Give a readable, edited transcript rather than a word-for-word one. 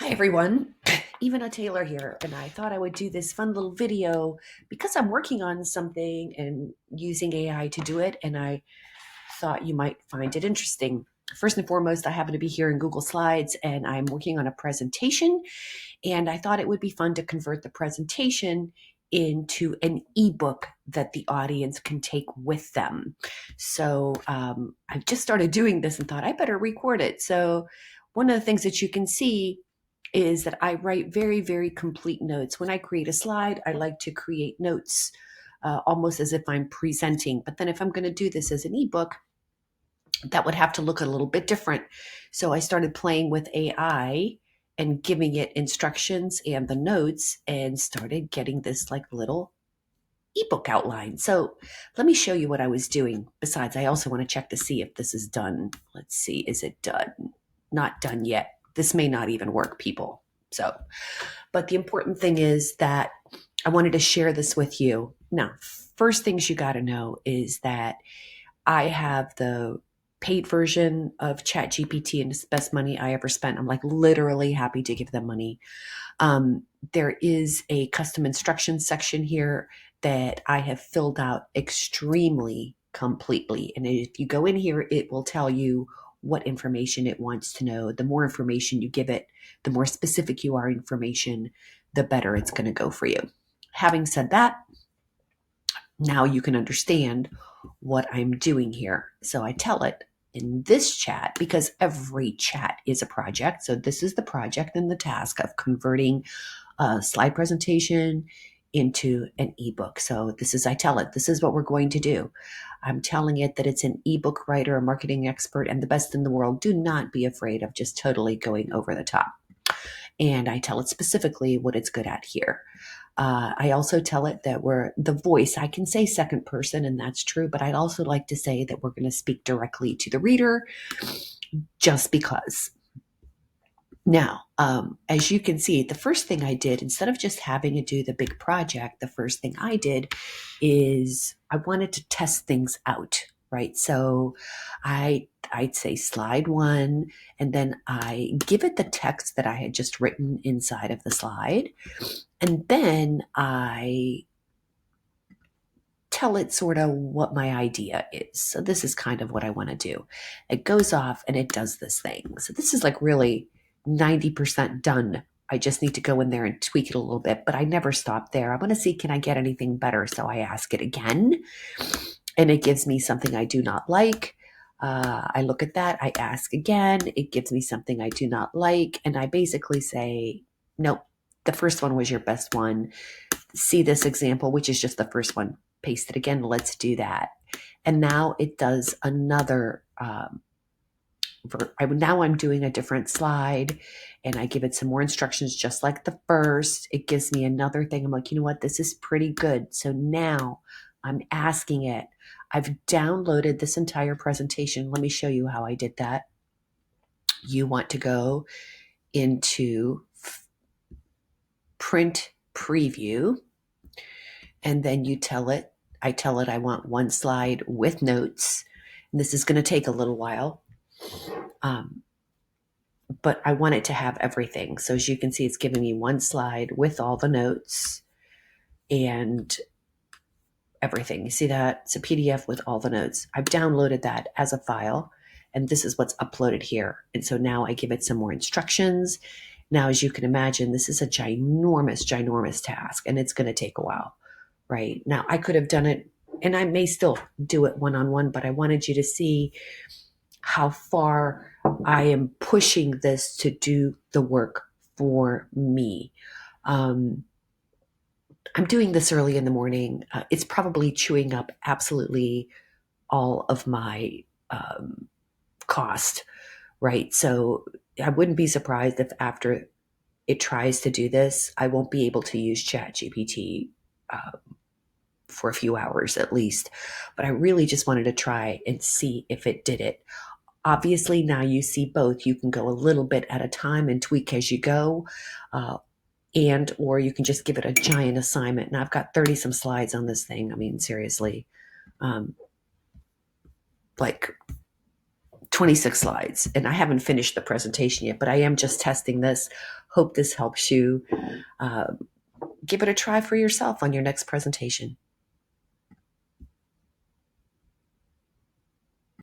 Hi everyone, Eva Taylor here, and I thought I would do this fun little video because I'm working on something and using AI to do it, and I thought you might find it interesting. First and foremost, I happen to be here in Google Slides and I'm working on a presentation, and I thought it would be fun to convert the presentation into an ebook that the audience can take with them. So I've just started doing this and thought I better record it. So one of the things that you can see is that I write very, very complete notes. When I create a slide, I like to create notes almost as if I'm presenting. But then if I'm going to do this as an ebook, that would have to look a little bit different. So I started playing with AI and giving it instructions and the notes and started getting this like little ebook outline. So let me show you what I was doing. Besides, I also want to check to see if this is done. Let's see, is it done? Not done yet. This may not even work, people. So, but the important thing is that I wanted to share this with you. Now, first things you got to know is that I have the paid version of ChatGPT, and it's the best money I ever spent. I'm like literally happy to give them money. There is a custom instructions section here that I have filled out extremely completely. And if you go in here, it will tell you what information it wants to know. The more information you give it, the more specific you are information, the better it's going to go for you. Having said that, now you can understand what I'm doing here. So I tell it in this chat, because every chat is a project. So this is the project and the task of converting a slide presentation into an ebook. So I tell it, this is what we're going to do. I'm telling it that it's an ebook writer, a marketing expert, and the best in the world. Do not be afraid of just totally going over the top. And I tell it specifically what it's good at here. I also tell it that we're the voice. I can say second person, and that's true, but I'd also like to say that we're going to speak directly to the reader just because. Now, as you can see, the first thing I did, instead of just having it do the big project, the first thing I did is I wanted to test things out, right? So I'd say slide one, and then I give it the text that I had just written inside of the slide. And then I tell it sort of what my idea is. So this is kind of what I want to do. It goes off and it does this thing. So this is like really 90% done. I just need to go in there and tweak it a little bit, but I never stop there. I want to see, can I get anything better? So I ask it again, and it gives me something I do not like. I look at that, I ask again, it gives me something I do not like, and I basically say, nope, the first one was your best one. See this example, which is just the first one. Paste it again. Let's do that. And now it does another. Now I'm doing a different slide, and I give it some more instructions, just like the first. It gives me another thing. I'm like, you know what? This is pretty good. So now I'm asking it. I've downloaded this entire presentation. Let me show you how I did that. You want to go into print preview, and then you tell it, I want one slide with notes. And this is going to take a little while, but I want it to have everything. So as you can see, it's giving me one slide with all the notes and everything. You see that? It's a PDF with all the notes. I've downloaded that as a file, and this is what's uploaded here. And so now I give it some more instructions. Now, as you can imagine, this is a ginormous task, and it's going to take a while. Right now, I could have done it, and I may still do it one-on-one, but I wanted you to see how far I am pushing this to do the work for me. I'm doing this early in the morning. It's probably chewing up absolutely all of my cost, right? So I wouldn't be surprised if after it tries to do this, I won't be able to use ChatGPT for a few hours at least. But I really just wanted to try and see if it did it. Obviously, now you see both. You can go a little bit at a time and tweak as you go, or you can just give it a giant assignment. And I've got 30 some slides on this thing. I mean, seriously, like 26 slides, and I haven't finished the presentation yet, but I am just testing this. Hope this helps you. Uh, Give it a try for yourself on your next presentation.